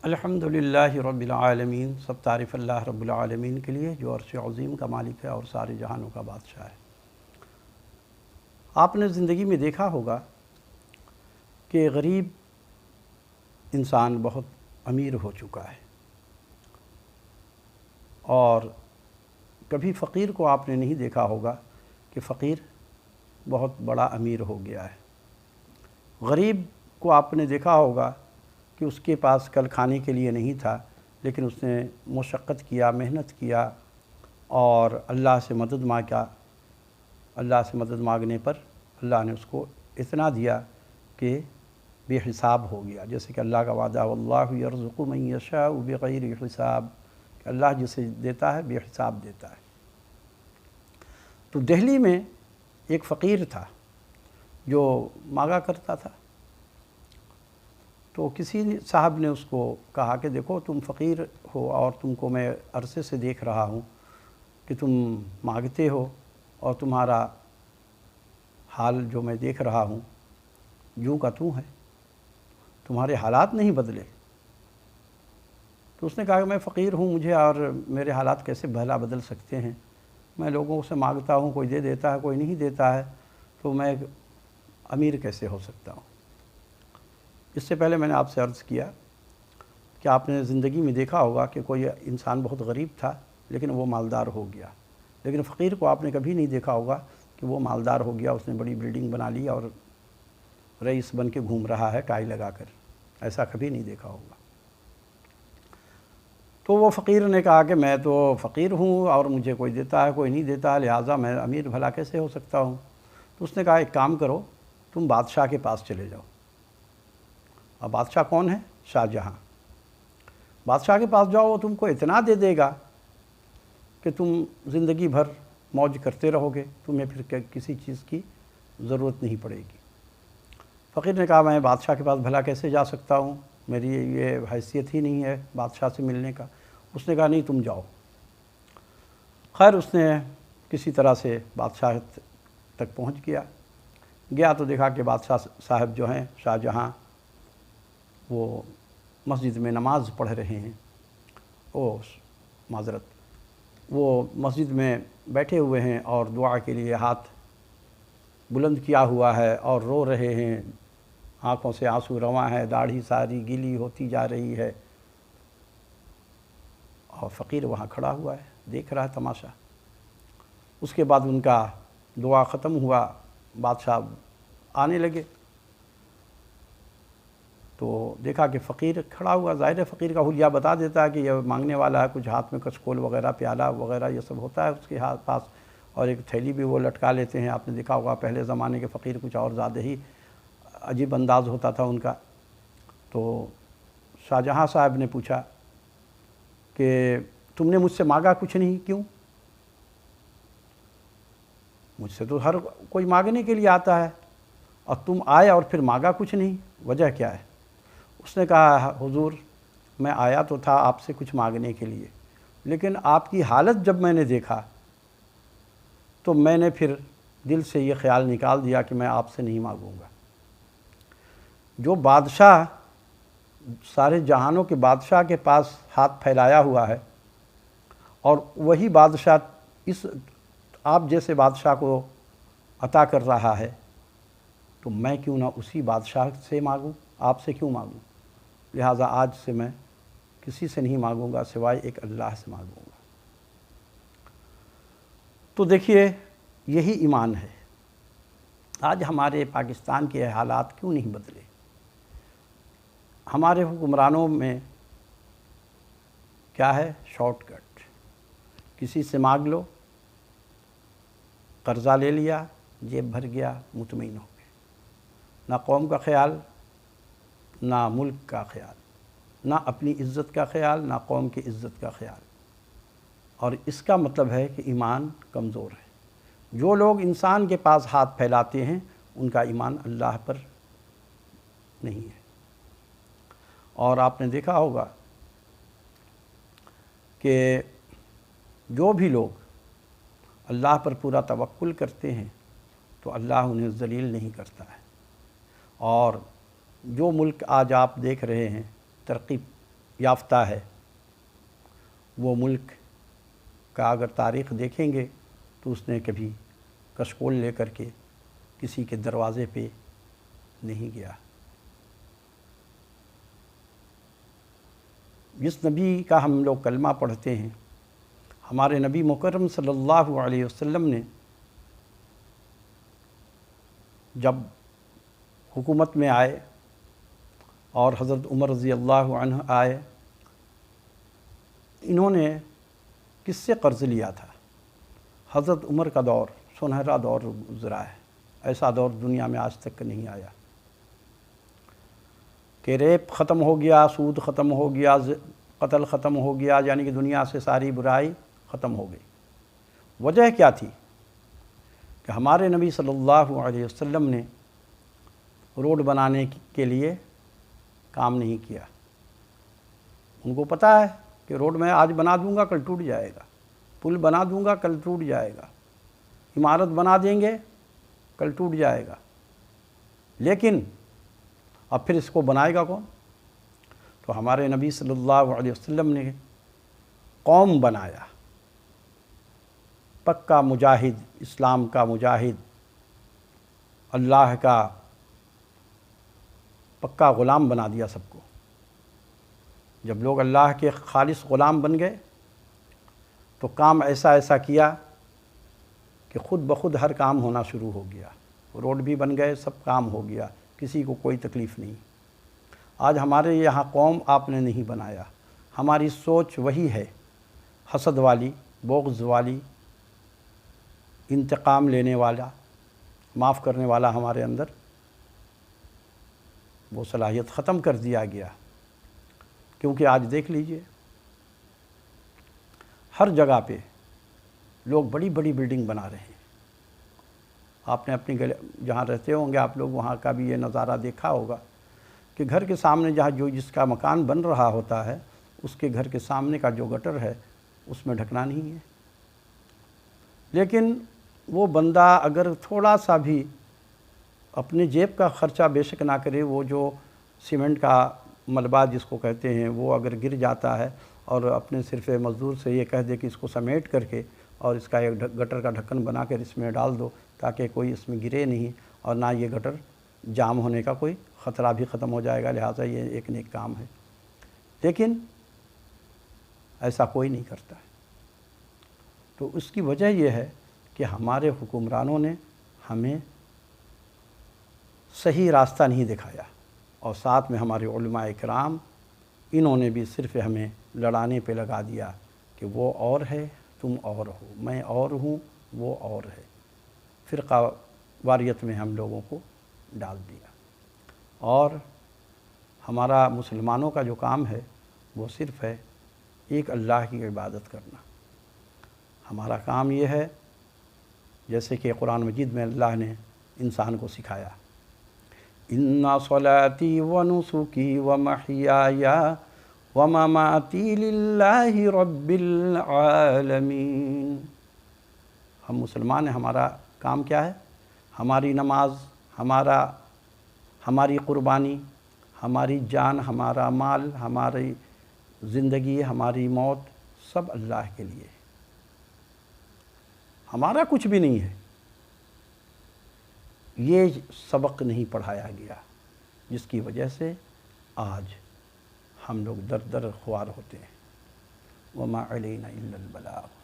الحمدللہ رب العالمین، سب تعریف اللہ رب العالمین کے لیے جو عرش عظیم کا مالک ہے اور سارے جہانوں کا بادشاہ ہے۔ آپ نے زندگی میں دیکھا ہوگا کہ غریب انسان بہت امیر ہو چکا ہے، اور کبھی فقیر کو آپ نے نہیں دیکھا ہوگا کہ فقیر بہت بڑا امیر ہو گیا ہے۔ غریب کو آپ نے دیکھا ہوگا کہ اس کے پاس کل کھانے کے لیے نہیں تھا، لیکن اس نے مشقت کیا، محنت کیا اور اللہ سے مدد مانگا۔ اللہ سے مدد مانگنے پر اللہ نے اس کو اتنا دیا کہ بے حساب ہو گیا، جیسے کہ اللہ کا وعدہ واللہ یرزق من یشاء بغیر حساب، کہ اللہ جسے دیتا ہے بے حساب دیتا ہے۔ تو دہلی میں ایک فقیر تھا جو مانگا کرتا تھا، تو کسی صاحب نے اس کو کہا کہ دیکھو تم فقیر ہو اور تم کو میں عرصے سے دیکھ رہا ہوں کہ تم مانگتے ہو، اور تمہارا حال جو میں دیکھ رہا ہوں یوں کا توں ہے، تمہارے حالات نہیں بدلے۔ تو اس نے کہا کہ میں فقیر ہوں، مجھے اور میرے حالات کیسے بھلا بدل سکتے ہیں؟ میں لوگوں سے مانگتا ہوں، کوئی دے دیتا ہے کوئی نہیں دیتا ہے، تو میں امیر کیسے ہو سکتا ہوں؟ اس سے پہلے میں نے آپ سے عرض کیا کہ آپ نے زندگی میں دیکھا ہوگا کہ کوئی انسان بہت غریب تھا لیکن وہ مالدار ہو گیا، لیکن فقیر کو آپ نے کبھی نہیں دیکھا ہوگا کہ وہ مالدار ہو گیا، اس نے بڑی بلڈنگ بنا لی اور رئیس بن کے گھوم رہا ہے ٹائی لگا کر، ایسا کبھی نہیں دیکھا ہوگا۔ تو وہ فقیر نے کہا کہ میں تو فقیر ہوں اور مجھے کوئی دیتا ہے کوئی نہیں دیتا، لہٰذا میں امیر بھلا کیسے ہو سکتا ہوں؟ تو اس نے کہا ایک کام کرو، تم بادشاہ کے پاس چلے جاؤ۔ اب بادشاہ کون ہے؟ شاہ جہاں۔ بادشاہ کے پاس جاؤ، وہ تم کو اتنا دے دے گا کہ تم زندگی بھر موج کرتے رہو گے، تمہیں پھر کسی چیز کی ضرورت نہیں پڑے گی۔ فقیر نے کہا میں بادشاہ کے پاس بھلا کیسے جا سکتا ہوں، میری یہ حیثیت ہی نہیں ہے بادشاہ سے ملنے کا۔ اس نے کہا نہیں تم جاؤ۔ خیر اس نے کسی طرح سے بادشاہ تک پہنچ گیا تو دیکھا کہ بادشاہ صاحب جو ہیں شاہ جہاں، وہ مسجد میں نماز پڑھ رہے ہیں، معذرت، وہ مسجد میں بیٹھے ہوئے ہیں اور دعا کے لیے ہاتھ بلند کیا ہوا ہے اور رو رہے ہیں، آنکھوں سے آنسو رواں ہے، داڑھی ساری گیلی ہوتی جا رہی ہے، اور فقیر وہاں کھڑا ہوا ہے دیکھ رہا ہے تماشا۔ اس کے بعد ان کا دعا ختم ہوا، بادشاہ آنے لگے تو دیکھا کہ فقیر کھڑا ہوا، ظاہر فقیر کا حلیہ بتا دیتا ہے کہ یہ مانگنے والا ہے، کچھ ہاتھ میں کچھ کول وغیرہ پیالہ وغیرہ یہ سب ہوتا ہے اس کے ہاتھ پاس، اور ایک تھیلی بھی وہ لٹکا لیتے ہیں۔ آپ نے دیکھا ہوگا پہلے زمانے کے فقیر کچھ اور زیادہ ہی عجیب انداز ہوتا تھا ان کا۔ تو شاہ جہاں صاحب نے پوچھا کہ تم نے مجھ سے مانگا کچھ نہیں، کیوں؟ مجھ سے تو ہر کوئی مانگنے کے لیے آتا ہے، اور تم آئے اور پھر مانگا کچھ نہیں، وجہ کیا ہے؟ اس نے کہا حضور میں آیا تو تھا آپ سے کچھ مانگنے کے لیے، لیکن آپ کی حالت جب میں نے دیکھا تو میں نے پھر دل سے یہ خیال نکال دیا کہ میں آپ سے نہیں مانگوں گا۔ جو بادشاہ سارے جہانوں کے بادشاہ کے پاس ہاتھ پھیلایا ہوا ہے، اور وہی بادشاہ اس آپ جیسے بادشاہ کو عطا کر رہا ہے، تو میں کیوں نہ اسی بادشاہ سے مانگوں، آپ سے کیوں مانگوں؟ لہٰذا آج سے میں کسی سے نہیں مانگوں گا سوائے ایک اللہ سے مانگوں گا۔ تو دیکھیے یہی ایمان ہے۔ آج ہمارے پاکستان کے حالات کیوں نہیں بدلے؟ ہمارے حکمرانوں میں کیا ہے؟ شارٹ کٹ، کسی سے مانگ لو، قرضہ لے لیا، جیب بھر گیا، مطمئن ہو گئے، نہ قوم کا خیال، نہ ملک کا خیال، نہ اپنی عزت کا خیال، نہ قوم کی عزت کا خیال۔ اور اس کا مطلب ہے کہ ایمان کمزور ہے۔ جو لوگ انسان کے پاس ہاتھ پھیلاتے ہیں ان کا ایمان اللہ پر نہیں ہے۔ اور آپ نے دیکھا ہوگا کہ جو بھی لوگ اللہ پر پورا توکل کرتے ہیں تو اللہ انہیں ذلیل نہیں کرتا ہے۔ اور جو ملک آج آپ دیکھ رہے ہیں ترقی یافتہ ہے، وہ ملک کا اگر تاریخ دیکھیں گے تو اس نے کبھی کشکول لے کر کے کسی کے دروازے پہ نہیں گیا۔ جس نبی کا ہم لوگ کلمہ پڑھتے ہیں، ہمارے نبی مکرم صلی اللہ علیہ وسلم نے جب حکومت میں آئے اور حضرت عمر رضی اللہ عنہ آئے، انہوں نے کس سے قرض لیا تھا؟ حضرت عمر کا دور سنہرا دور گزرا ہے، ایسا دور دنیا میں آج تک نہیں آیا کہ ریپ ختم ہو گیا، سود ختم ہو گیا، قتل ختم ہو گیا، یعنی کہ دنیا سے ساری برائی ختم ہو گئی۔ وجہ کیا تھی؟ کہ ہمارے نبی صلی اللہ علیہ وسلم نے روڈ بنانے کے لیے کام نہیں کیا۔ ان کو پتہ ہے کہ روڈ میں آج بنا دوں گا کل ٹوٹ جائے گا، پل بنا دوں گا کل ٹوٹ جائے گا، عمارت بنا دیں گے کل ٹوٹ جائے گا، لیکن اب پھر اس کو بنائے گا کون؟ تو ہمارے نبی صلی اللہ علیہ وسلم نے قوم بنایا، پکا مجاہد، اسلام کا مجاہد، اللہ کا پکا غلام بنا دیا سب کو۔ جب لوگ اللہ کے خالص غلام بن گئے تو کام ایسا ایسا کیا کہ خود بخود ہر کام ہونا شروع ہو گیا، روڈ بھی بن گئے، سب کام ہو گیا، کسی کو کوئی تکلیف نہیں۔ آج ہمارے یہاں قوم آپ نے نہیں بنایا، ہماری سوچ وہی ہے، حسد والی، بغض والی، انتقام لینے والا، معاف کرنے والا ہمارے اندر وہ صلاحیت ختم کر دیا گیا۔ کیونکہ آج دیکھ لیجئے ہر جگہ پہ لوگ بڑی بڑی بلڈنگ بنا رہے ہیں۔ آپ نے اپنی جہاں رہتے ہوں گے آپ لوگ وہاں کا بھی یہ نظارہ دیکھا ہوگا کہ گھر کے سامنے جہاں جس کا مکان بن رہا ہوتا ہے اس کے گھر کے سامنے کا جو گٹر ہے اس میں ڈھکنا نہیں ہے۔ لیکن وہ بندہ اگر تھوڑا سا بھی اپنے جیب کا خرچہ بے شک نہ کرے، وہ جو سیمنٹ کا ملبہ جس کو کہتے ہیں وہ اگر گر جاتا ہے اور اپنے صرف مزدور سے یہ کہہ دے کہ اس کو سمیٹ کر کے اور اس کا ایک گٹر کا ڈھکن بنا کر اس میں ڈال دو تاکہ کوئی اس میں گرے نہیں اور نہ یہ گٹر جام ہونے کا کوئی خطرہ بھی ختم ہو جائے گا، لہٰذا یہ ایک نیک کام ہے۔ لیکن ایسا کوئی نہیں کرتا ہے۔ تو اس کی وجہ یہ ہے کہ ہمارے حکمرانوں نے ہمیں صحیح راستہ نہیں دکھایا، اور ساتھ میں ہمارے علماء کرام انہوں نے بھی صرف ہمیں لڑانے پہ لگا دیا کہ وہ اور ہے تم اور ہو، میں اور ہوں وہ اور ہے، فرقہ واریت میں ہم لوگوں کو ڈال دیا۔ اور ہمارا مسلمانوں کا جو کام ہے وہ صرف ہے ایک اللہ کی عبادت کرنا۔ ہمارا کام یہ ہے جیسے کہ قرآن مجید میں اللہ نے انسان کو سکھایا، اِنَّ صَلَاتِي وَنُسُكِي وَمَحْيَايَ وَمَمَاتِي لِلَّهِ رَبِّ الْعَالَمِينَ۔ ہم مسلمان ہیں، ہمارا کام کیا ہے؟ ہماری نماز، ہماری قربانی، ہماری جان، ہمارا مال، ہماری زندگی، ہماری موت سب اللہ کے لیے ہے، ہمارا کچھ بھی نہیں ہے۔ یہ سبق نہیں پڑھایا گیا، جس کی وجہ سے آج ہم لوگ در در خوار ہوتے ہیں۔ وَمَا عَلَيْنَا إِلَّا الْبَلَاغُ۔